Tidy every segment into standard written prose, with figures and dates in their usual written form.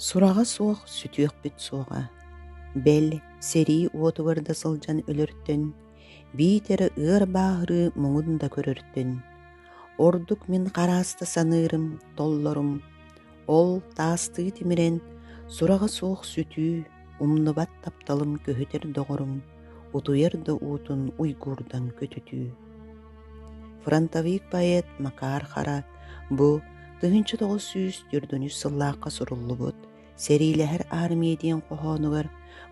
Сураға суох сүтүөх бүт суоға. Бел сери уотугарда сылжан өлөрттөн, бийтері ыр баахыры мұңын да көрөрттөн. Ордук мен қараста санырым, толлорум. Ол таасты тимирен, сураға суох сүтүү, умнубат тапталым көһөтер доғорум, утуер да уутун уйгурдан көтүтүү. Фронтовик поэт Макар Хара бу 1900 сыллааққа суруллубут, серилэхэр армиядиен қохонугар,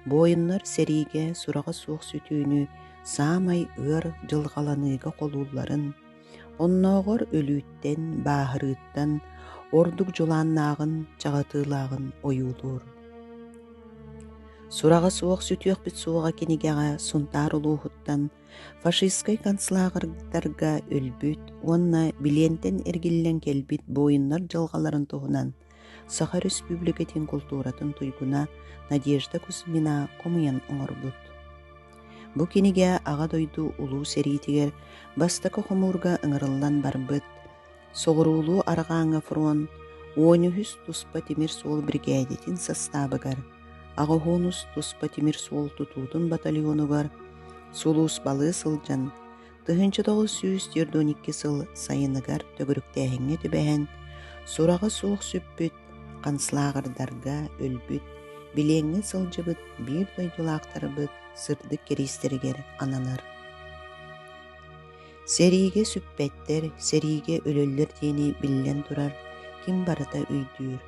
бойыннар сериге сураға суох сүтүүнү саамай ыр жылғаланыга қолууларын, онноғор өлүүттен, баахырыттан, ордук жулааннаагын, чаҕатыылаагын ойуулуур. Сураға суох сүтүөх бит суоға кинигеға сунтаар улууһуттан, фашистскай канцлагердарга өлбүт, уонна билиентен эргиллен келбит бойыннар жылгаларын туһунан, Саха Республикатын культуратын туйгуна Надежда Кузьмина комуян оҥорбут. Бу киниге аға дойду улуу сериитигер бастакы хомурга ыҥырыллан барбыт, соҕуруулуу арҕааҥҥа фронт 13 туспа тимир суол бригадитин составыгар, Ағохонус туспа тимир суол тутуутун батальонугар сулуус балыы сылдьан 1912 сыл сайыныгар төгүрүктээһиҥҥэ түбэһэн сураҕа суох сүппүт, канцлагердарга өлбүт, билиэҥҥэ сылдьыбыт, биир дойдулаактарыбыт сырдык кириистеригер ананар. Серииге сүппэттер, серииге өлөллөр диэни биллэн турар ким барыта үйдүүр.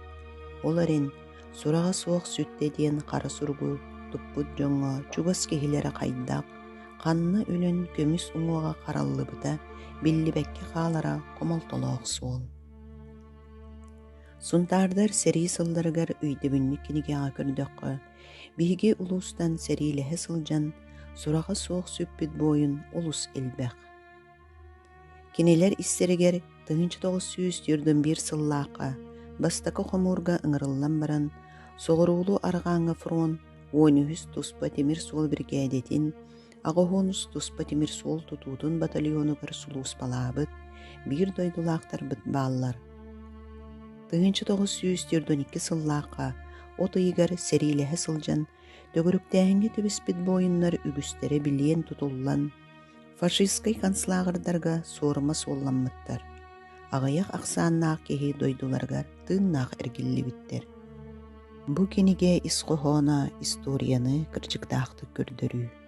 Оларин сураға суох сүтте диэн қара сургу туппут жоңҥо чугас киһилэри хайдах, ханна өлөн көмүс уҥуоҕа хараллыбыта биллибэкке хаалара комолтолоох суол. Сунтаардар серии сылларыгар үйдөбүннүк кинигеҕа көрдөккө, биһиги улуустан сериилэһэ сылдьан сураға суох сүппүт буойун улус элбэх. Кинилэр иссеригер 1921 сыллааққа бастакы хомурга ыҥырыллан баран соҕуруулуу арҕааҥҥа фронт 13 туспа тимир суол бригадитин Ағохонус туспа тимир суол тутуутун батальонугар сулуус балаабыт, биир дойдулаактарбыт бааллар. 1922 сыллааққа отыйыгар сериилэһэ сылдьан төгүрүктээһиҥҥэ түбүспит бойуннар үгүстери билиэн тутуллан фашистскай канцлагердарга суорма суолламмыттар. Аҕайах ахсааннаах киһи дойдуларгар тыыннаах эргиллибиттер. Бу киниге исхоһоона историяны кырдьыктаахтык көрдөрүү.